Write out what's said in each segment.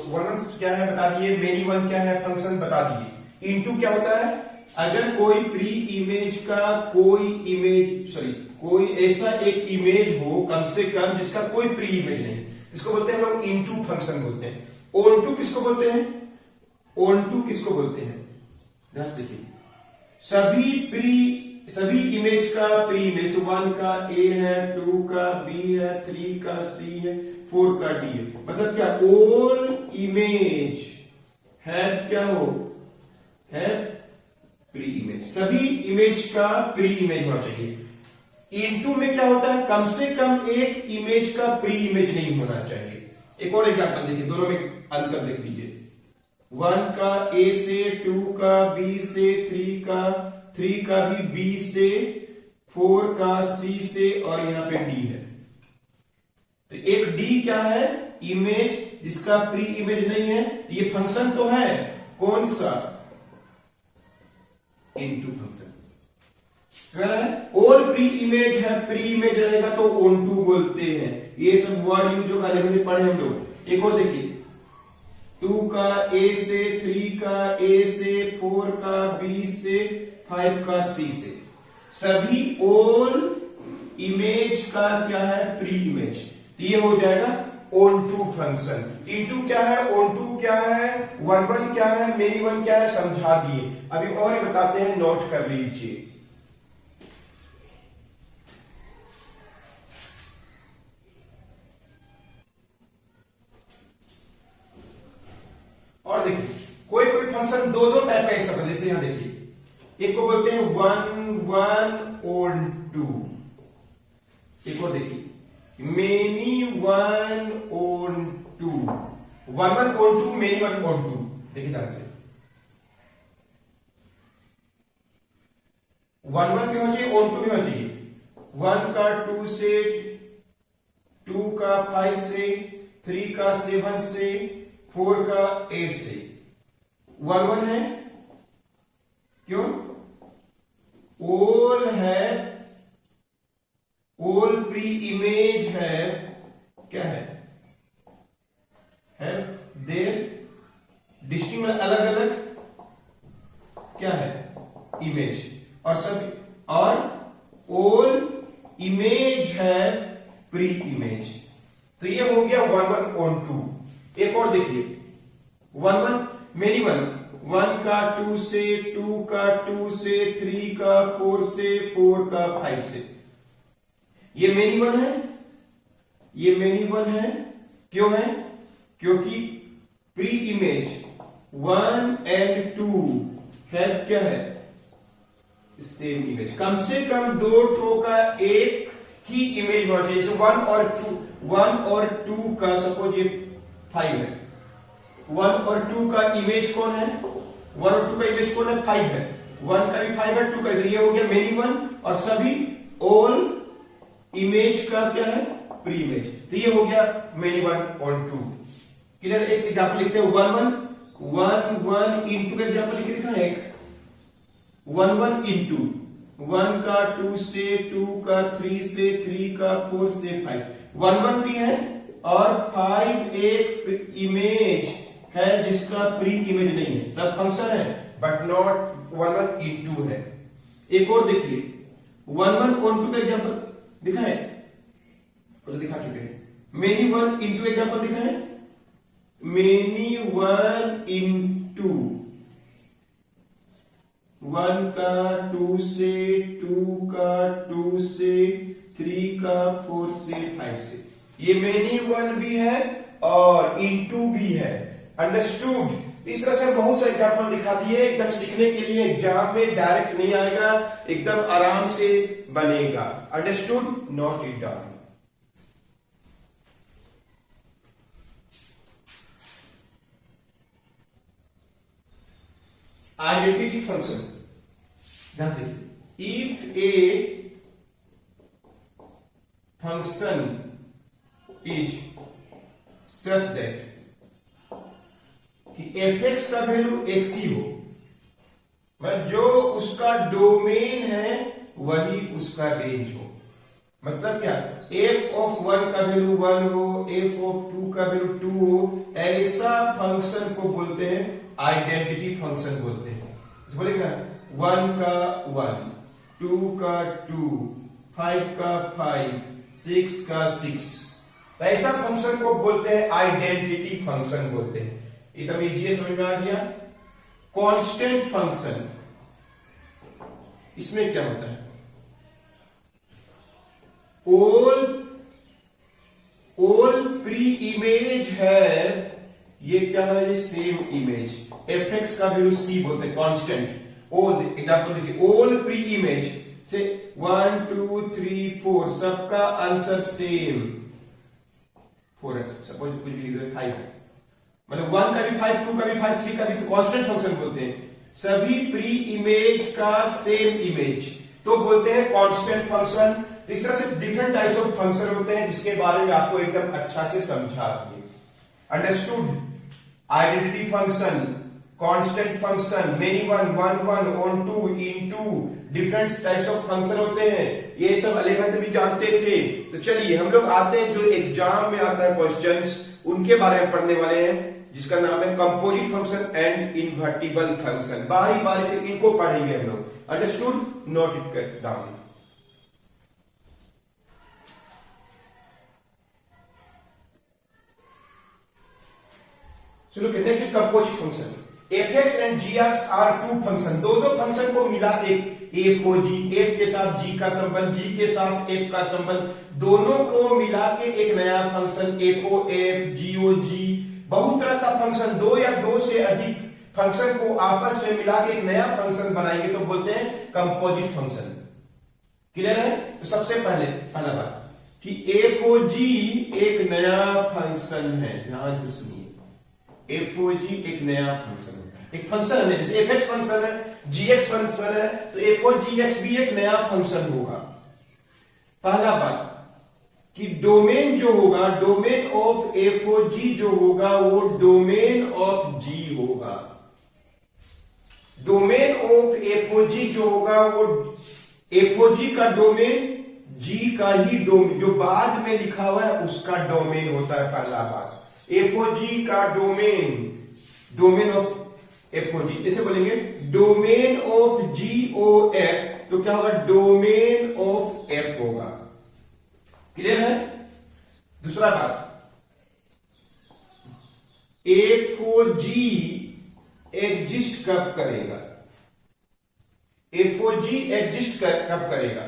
One क्या है बता दिए, मेनी वन क्या है फंक्शन बता दिए। इनटू क्या होता है, अगर कोई प्री इमेज का कोई ऐसा एक इमेज हो कम से कम जिसका कोई प्री इमेज नहीं, इसको बोलते हैं लोग इनटू फंक्शन बोलते हैं। ऑनटू किसको बोलते हैं, ऑनटू किसको बोलते हैं, ध्यान देखिए, सभी इमेज का प्री इमेज, 1 का ए है, 2 का बी है, 3 का सी है, 4 का डी है, मतलब क्या ऑल इमेज है क्या हो, है प्री इमेज, सभी इमेज का प्री इमेज होना चाहिए। इनटू में क्या होता है, कम से कम एक इमेज का प्री इमेज नहीं होना चाहिए। एक और एग्जांपल देखिए, दोनों में अंतर देख लीजिए, 1 का ए से, 2 का बी से, 3 का भी बी से, 4 का सी से, और यहां पे डी है। तो एक डी क्या है, इमेज जिसका प्री इमेज नहीं है, ये फंक्शन तो है, कौन सा, इनटू फंक्शन है। और प्री इमेज है, प्री इमेज रहेगा तो ऑनटू बोलते हैं। ये सब वर्ड यूज होगा, लेकिन पढ़े हम लोग। एक और देखिए, 2 का ए से, 3 का ए से, 4 का बी से, 5 का सी से, सभी ऑल इमेज का क्या है, प्री इमेज। तो ये हो जाएगा ऑनटू फंक्शन। इनटू क्या है, ऑनटू क्या है, वन क्या है, मेनी वन क्या है, समझा दिए। अभी और बताते हैं, नोट कर लीजिए। और देखिए, कोई फंक्शन दो टाइप का एक सकता है, जैसे यहां देखिए, एक को बोलते हैं 1 ऑन 2, एक और देखिए many 1 on 2, 1 on 2, many 1 on 2। देखिए ध्यान से, 1 भी होना चाहिए, ऑन 2 भी होना चाहिए। 1 का 2 से, 2 का 5 से, 3 का 7 से, 4 का 8 से, 1 है, क्यों, ऑल है, ऑल प्री इमेज है, क्या है देर डिस्टिंक्ट, अलग अलग क्या है, इमेज, और सब, और ऑल इमेज है प्री इमेज। तो ये हो गया 1 ऑन 2। एक और देखिए, 1 मेनी 1 का 2 से, 2 का 2 से, 3 का 4 से, 4 का 5 से, ये मेनी 1 है, ये मेनी 1 है, क्यों है, क्योंकि प्री इमेज 1 एंड 2 है, क्या है, सेम इमेज। कम से कम दो ठो का एक ही इमेज होना चाहिए। जैसे 1 और 2 का, सपोज ये 5 है, 1 और 2 का इमेज कौन है, 1 और 2 का इमेज कौन है, 5 है, 1 का भी 5 है, 2 का, ये हो गया मेनी 1, और सभी ऑल इमेज का क्या है, प्री इमेज। तो ये हो गया मेनी 1 ऑन 2। क्लियर। एक एग्जांपल लिखते हैं, 1 इंटू का एग्जांपल लिख के दिखाएं, एक 1 इंटू 1 का 2 से, 2 का 3 से, 3 का 4 से 5, 1 भी है, और 5 एक इमेज है जिसका प्री इमेज नहीं है, सब फंक्शन है बट नॉट 1 इंटू है। एक और देखिए, 1 ऑन 2 का एग्जांपल दिखाएं, तो दिखा चुके हैं। मेनी 1 इंटू एग्जांपल दिखाएं, मेनी 1 इंटू 1 का 2 से, 2 का 2 से, 3 का 4 से, 5 से, ये मेनी 1 भी है और इंटू भी है। अंडरस्टूड। इस तरह से बहुत से एग्जाम्पल दिखा दिए, एकदम सीखने के लिए, एग्जाम में डायरेक्ट नहीं आएगा, एकदम आराम से बनेगा। Understood, note it down. Identity function, ध्यान देखिए, if a function is such that कि fx का वैल्यू x ही हो, मतलब जो उसका डोमेन है वही उसका रेंज हो, मतलब क्या, f ऑफ 1 का वैल्यू 1 हो, f ऑफ 2 का वैल्यू 2 हो, ऐसा फंक्शन को बोलते हैं आइडेंटिटी फंक्शन बोलते हैं। बोलेंगे ना 1 का 1, 2 का 2, 5 का 5, 6 का 6, तो ऐसा फंक्शन को बोलते हैं आइडेंटिटी फंक्शन बोलते हैं। एकदम इजी है, समझ में आ गया। कांस्टेंट फंक्शन, इसमें क्या होता है, all प्री इमेज है, ये क्या है, ये सेम इमेज, fx का वैल्यू c बोलते हैं कांस्टेंट। all एग्जांपल देखिए, all प्री इमेज से 1 2 3 4 सबका आंसर सेम 4 सपोज कुछ भी लिख दो 5, मतलब 1 का भी 5, 2 का भी 5, 3 का भी, तो कांस्टेंट फंक्शन बोलते हैं। सभी प्री इमेज का सेम इमेज तो बोलते हैं कांस्टेंट फंक्शन। तो इस तरह से डिफरेंट टाइप्स ऑफ फंक्शन होते हैं जिसके बारे में आपको एकदम अच्छा से समझा दिए। Understood. Identity function, constant function, many one, one one, onto, into, different types of function होते हैं। ये सब 11th में जानते थे। तो चलिए हम लोग आते हैं जो एग्जाम में आता है क्वेश्चंस, उनके बारे में पढ़ने वाले हैं, जिसका नाम है composite function and invertible function. बारी बारी से इनको पढ़ेंगे हम लोग। Understood, note it down. So look at next is composite function. fx and gx are two function. दो फंक्शन को मिला एक f हो g, f के साथ g का संबंध, g के साथ f का संबंध, दोनों को मिला के एक नया function f o f, g o g, बहुत तरह का फंक्शन, दो या दो से अधिक फंक्शन को आपस में मिला के एक नया फंक्शन बनाएंगे तो बोलते हैं कंपोजिट फंक्शन। क्लियर है? तो सबसे पहला बात कि f o g एक नया फंक्शन है, ध्यान से सुनिए। FOG एक नया फंक्शन होता है, एक फंक्शन है, जैसे fx फंक्शन है, gx फंक्शन है, तो FOGX भी एक नया फंक्शन होगा। पहला बात कि डोमेन जो होगा, डोमेन ऑफ FOG जो होगा वो डोमेन ऑफ G होगा। डोमेन ऑफ FOG जो होगा वो FOG का डोमेन G का ही डोमेन, जो बाद में लिखा हुआ है उसका डोमेन होता है। पहला बात, FOG का डोमेन, डोमेन ऑफ FOG, इसे बोलेंगे डोमेन ऑफ GOF, तो क्या होगा, डोमेन ऑफ F होगा। क्लियर है? दूसरा बात, FOG एग्जिस्ट कब करेगा, FOG एग्जिस्ट कब करेगा,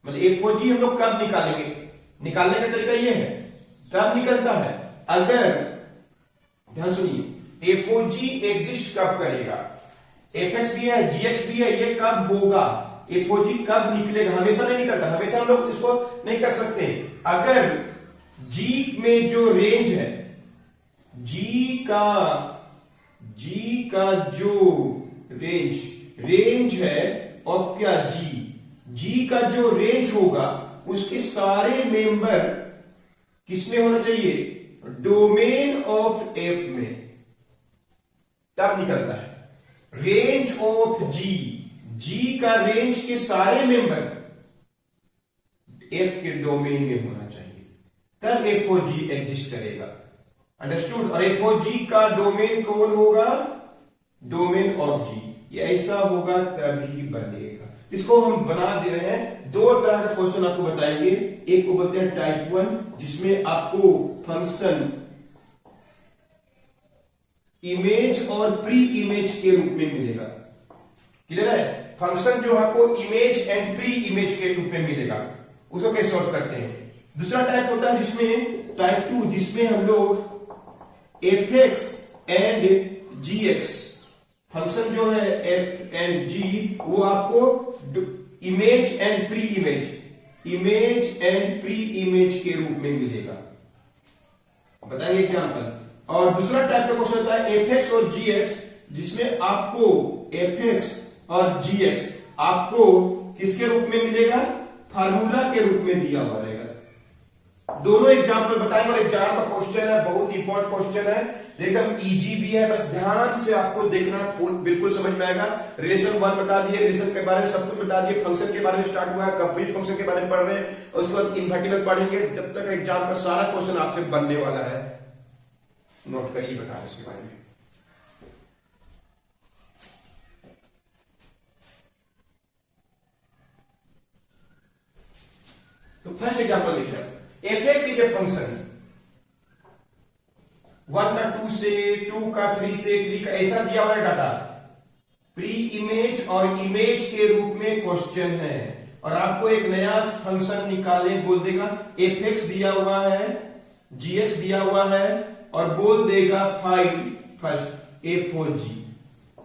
मतलब FOG हम लोग कब निकालेंगे, निकालने का तरीका यह है, कब निकलता है, अगर ध्यान सुनिए, FOG एग्जिस्ट कब करेगा, fx भी है, gx भी है, ये कब होगा, FOG कब निकलेगा, हमेशा नहीं निकलता, हमेशा हम लोग इसको नहीं कर सकते। अगर g में जो रेंज है, g का जो रेंज है ऑफ क्या, g का जो रेंज होगा उसके सारे मेंबर किसमें होना चाहिए, डोमेन ऑफ F में, तब निकलता है। रेंज ऑफ G का रेंज के सारे मेंबर F के डोमेन में होना चाहिए, तब FOG एग्जिस्ट करेगा। अंडरस्टूड? और FOG का डोमेन कौन होगा, डोमेन ऑफ G, ये ऐसा होगा तभी बनेगा। इसको हम बना दे रहे हैं, दो तरह का क्वेश्चन आपको बताएंगे। एक को बोलते हैं टाइप 1, जिसमें आपको फंक्शन इमेज और प्री इमेज के रूप में मिलेगा। क्लियर है? फंक्शन जो आपको इमेज एंड प्री इमेज के रूप में मिलेगा, उसको कैसे सॉल्व करते हैं। दूसरा टाइप होता है जिसमें टाइप 2, जिसमें हम लोग fx एंड gx, फंक्शन जो है f एंड g, वो आपको इमेज एंड प्री इमेज के रूप में मिलेगा। बताएंगे एग्जांपल। और दूसरा टाइप का क्वेश्चन होता है fx और gx, जिसमें आपको fx और gx आपको किसके रूप में मिलेगा, फार्मूला के रूप में दिया हुआ रहेगा। दोनों एग्जाम्पल बताएंगे और एग्जाम का क्वेश्चन है, बहुत इंपॉर्टेंट क्वेश्चन है, एकदम इजी भी है, बस ध्यान से आपको देखना, बिल्कुल समझ में आएगा। रिलेशन 1 बता दिए, रिलेशन के बारे में सब कुछ बता दिए, फंक्शन के बारे में स्टार्ट हुआ है, कंप्लीट फंक्शन के बारे में पढ़ रहे हैं, और उसके बाद इन्वर्टिबल पढ़ेंगे। जब तक एग्जाम का सारा क्वेश्चन आपसे बनने वाला है, नोट करिए, बता इसके बारे में। तो फर्स्ट एग्जाम्पल देखिए, F x is a function 1 का 2 से, 2 का 3 से, 3 का, ऐसा दिया हुआ है डाटा, प्री इमेज और इमेज के रूप में क्वेश्चन है, और आपको एक नया फंक्शन निकालने बोल देगा। एफ एक्स दिया हुआ है, जी एक्स दिया हुआ है, और बोल देगा find first F O G,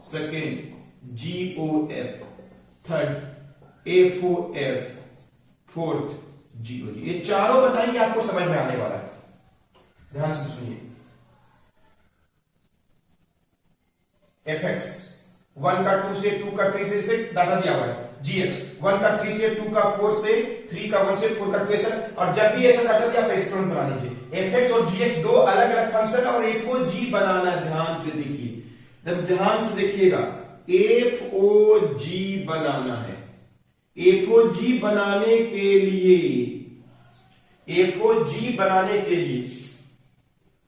second G O F, third F O F, fourth G O G. ये चारों बताएंगे, आपको समझ में आने वाला है, ध्यान से सुनिए। एफ एक्स 1 का 2 से, 2 का 3 से डाटा दिया हुआ है, जी एक्स 1 का 3 से, 2 का 4 से, 3 का 1 से, 4 का 2 ऐसा, और जब भी ऐसा डाटा दिया आप ऐसे तुरंत बना लीजिए। एफ एक्स और जी एक्स दो अलग अलग फंक्शन और एफ ओ जी बनाना है, ध्यान से देखिए, जब ध्यान से देखिएगा, एफ ओ जी बनाना है। एफ ओ जी बनाने के लिए, एफ ओ जी बनाने के लिए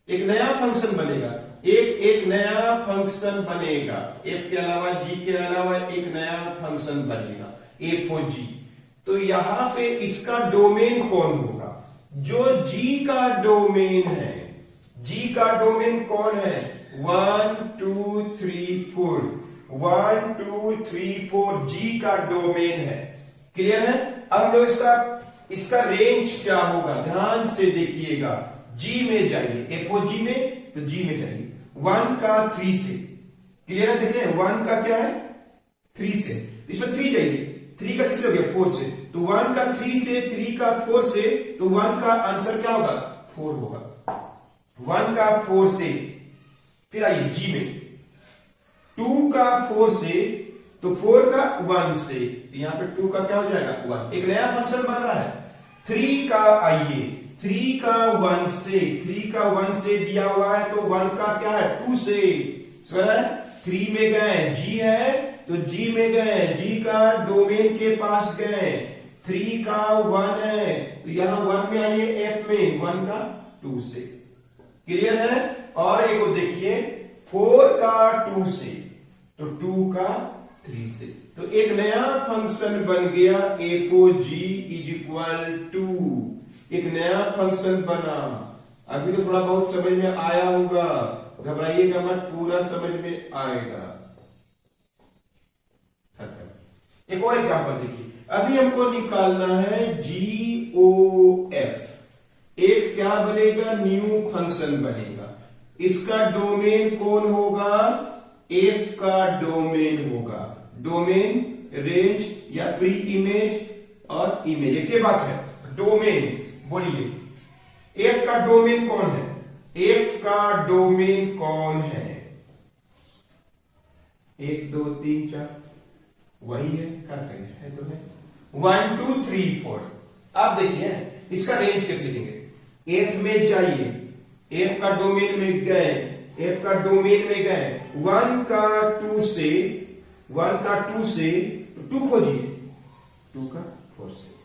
एक नया फंक्शन बनेगा, एक नया फंक्शन बनेगा, एफ के अलावा जी के अलावा एक नया फंक्शन बनेगा एफ ओ जी। तो यहां पे इसका डोमेन कौन होगा? जो जी का डोमेन है, जी का डोमेन कौन है? 1 2 3 4, 1 2 3 4 जी का डोमेन है। क्लियर है? अब लोग इसका रेंज क्या होगा, ध्यान से देखिएगा। जी में जाइए, एफओजी में, तो जी में जाइए 1 का 3 से। क्लियर है? देख रहे हैं 1 का क्या है 3 से, इसमें 3 जाइए, 3 का किससे हो गया 4 से, तो 1 का 3 से, 3 का 4 से, तो 1 का आंसर क्या होगा 4 होगा, 1 का 4 से। फिर आइए जी में, 2 का 4 से, तो 4 का 1 से, यहां पे 2 का क्या हो जाएगा 1, एक नया फंक्शन बन रहा है। 3 का आइए, 3 का 1 से, 3 का 1 से दिया हुआ है, तो 1 का क्या है 2 से, 3 में गए, जी है तो जी में गए, जी का डोमेन के पास गए, 3 का 1 है तो यहां 1 में आइए, एफ में 1 का 2 से। क्लियर है? और एक को देखिए 4 का 2 से, तो 2 का 3 से, तो एक नया फंक्शन बन गया F O G is equal to, एक नया फंक्शन बना। अभी तो थोड़ा बहुत समझ में आया होगा, घबराइएगा मत, पूरा समझ में आएगा। एक और एग्जांपल देखिए, अभी हमको निकालना है जी ओ एफ, एक क्या बनेगा न्यू फंक्शन बनेगा, इसका डोमेन कौन होगा, एफ का डोमेन होगा, डोमेन रेंज या प्री इमेज और इमेज, एक ही बात है। डोमेन बोलिए एफ का डोमेन कौन है, एफ का डोमेन कौन है, 1 2 3 4 वही है, क्या करें, है तो है 1 2 3 4। आप देखिए इसका रेंज कैसे लिखेंगे, एफ में जाइए, एफ का डोमेन में गए, एफ का डोमेन में गए, 1 का 2 से, 1 का 2 से, तो 2 खोजिए, 2 का 4 से,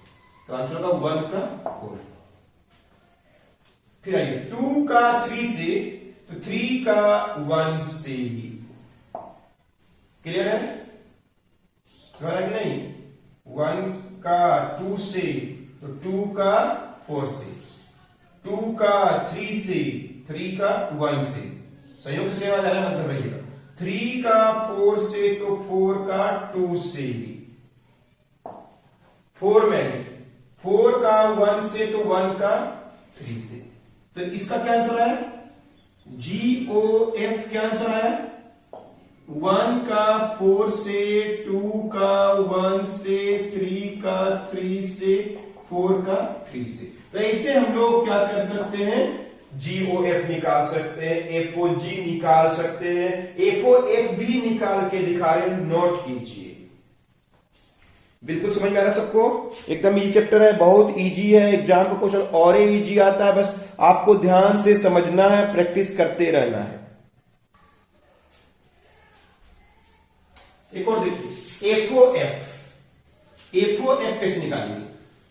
तो आंसर होगा 1 का 4। फिर आइए 2 का 3 से, तो 3 का 1 से ही। क्लियर है? सवाल है कि नहीं? 1 का 2 से, तो 2 का 4 से, 2 का 3 से, 3 का 1 से, संयुक्त सेवा जा रहा है मतलब रहिएगा, 3 का 4 से, तो 4 का 2 से ही, 4 में 4 का 1 से, तो 1 का 3 से, तो इसका क्या आंसर है, जी ओ एफ क्या आंसर है, 1 का 4 से, 2 का 1 से, 3 का 3 से, 4 का 3 से। तो ऐसे हम लोग क्या कर सकते हैं, GOF निकाल सकते हैं, FOG निकाल सकते हैं, FOF भी निकाल के दिखा रहे हैं, नोट कीजिए। बिल्कुल समझ में आ रहा है सबको? एकदम इजी चैप्टर है, बहुत इजी है, एग्जाम का क्वेश्चन और इजी आता है, बस आपको ध्यान से समझना है, प्रैक्टिस करते रहना है। एक और देखिए, एफओएफ कैसे निकालेंगे?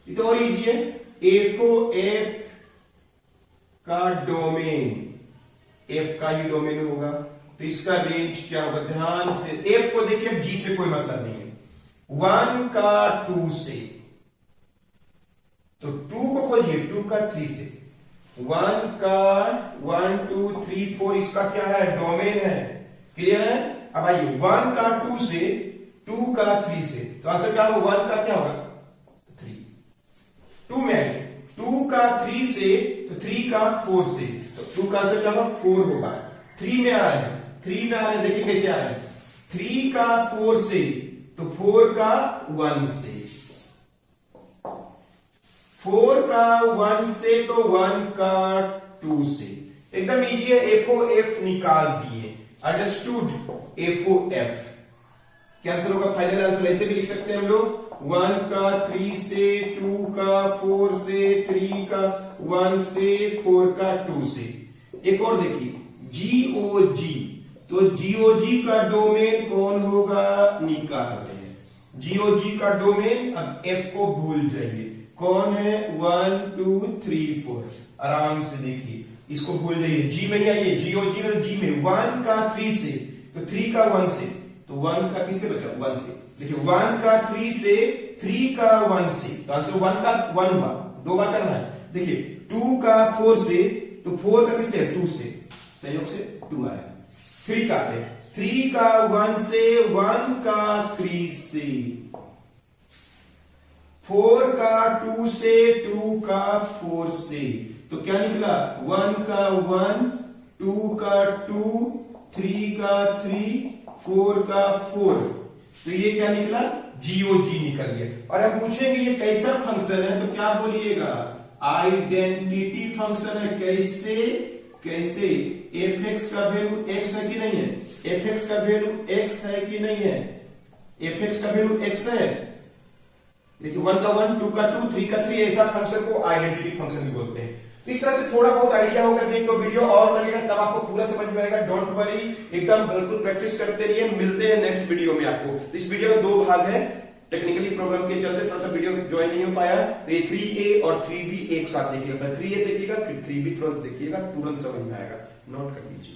ये तो और इजी है। एफओएफ का डोमेन, एफ का ही डोमेन होगा, तो इसका रेंज क्या होगा? ध्यान से एफ को देखिए, जी से कोई मतलब नहीं है। 1 का 2 से, तो 2 को खोजिए, 2 का 3 से, 1 का 1 2 3 4 इसका क्या है? डोमेन है। क्लियर है? अब आइए 1 का 2 से, 2 का 3 से, तो आंसर क्या होगा? 1 का क्या होगा? 3। 2 में आइए, 2 का 3 से, तो 3 का 4 से, तो 2 का आंसर क्या होगा? 4 होगा। 3 में आ रहे हैं, 3 में आ रहे हैं, देखिए कैसे आ रहे हैं, 3 का 4 से, तो 4 का 1 से, 4 का 1 से, तो 1 का 2 से, एकदम इजी है। एफओएफ निकाल दिए, अंडरस्टूड? एफओएफ क्या आंसर होगा? फाइनल आंसर ऐसे भी लिख सकते हैं हम लोग, 1 का 3 से, 2 का 4 से, 3 का 1 से, 4 का 2 से। एक और देखिए, जीओजी, तो जीओजी का डोमेन कौन होगा? निकाल रहे हैं जीओजी का डोमेन। अब एफ को भूल जाइए, कौन है? 1 2 3 4, आराम से देखिए, इसको भूल जाइए। जी में ही आइए, जीओजी में, जी में 1 का 3 से, तो 3 का 1 से, तो 1 का किससे बचा? 1 से। देखिए 1 का 3 से, 3 का 1 से, तो आंसर 1 का 1 हुआ, 2 बार करना है। देखिए 2 का 4 से, तो 4 का किससे? 2 से, संयोग से 2 आया। 3 का आते हैं, 3 का 1 से, 1 का 3 से, 4 का 2 से, 2 का 4 से, तो क्या निकला? 1 का 1, 2 का 2, 3 का 3, 4 का 4, तो ये क्या निकला? जीओजी निकल गया। और हम पूछेंगे ये कैसा फंक्शन है, तो क्या बोलिएगा? आइडेंटिटी फंक्शन है। कैसे? कैसे? एफ एक्स का वैल्यू एक्स है कि नहीं है? एफ एक्स का वैल्यू एक्स है कि नहीं है? एफ एक्स का वैल्यू एक्स है। देखिए 1 का 1, 2 का 2, 3 का 3, ऐसा फंक्शन को आइडेंटिटी फंक्शन भी बोलते हैं। तो इस तरह से थोड़ा बहुत आइडिया होगा, एक दो वीडियो और बनेगा तब आपको पूरा समझ में आएगा। डोंट वरी, एकदम बिल्कुल प्रैक्टिस करते रहिए। मिलते हैं नेक्स्ट वीडियो में आपको। तो इस वीडियो में 2 भाग है, टेक्निकली प्रॉब्लम के चलते थोड़ा सा वीडियो ज्वाइन नहीं हो पाया, तो ये 3A और 3B एक साथ देखिएगा। 3A देखिएगा, फिर 3B तुरंत देखिएगा, तुरंत समझ में आएगा। नोट कर लीजिए।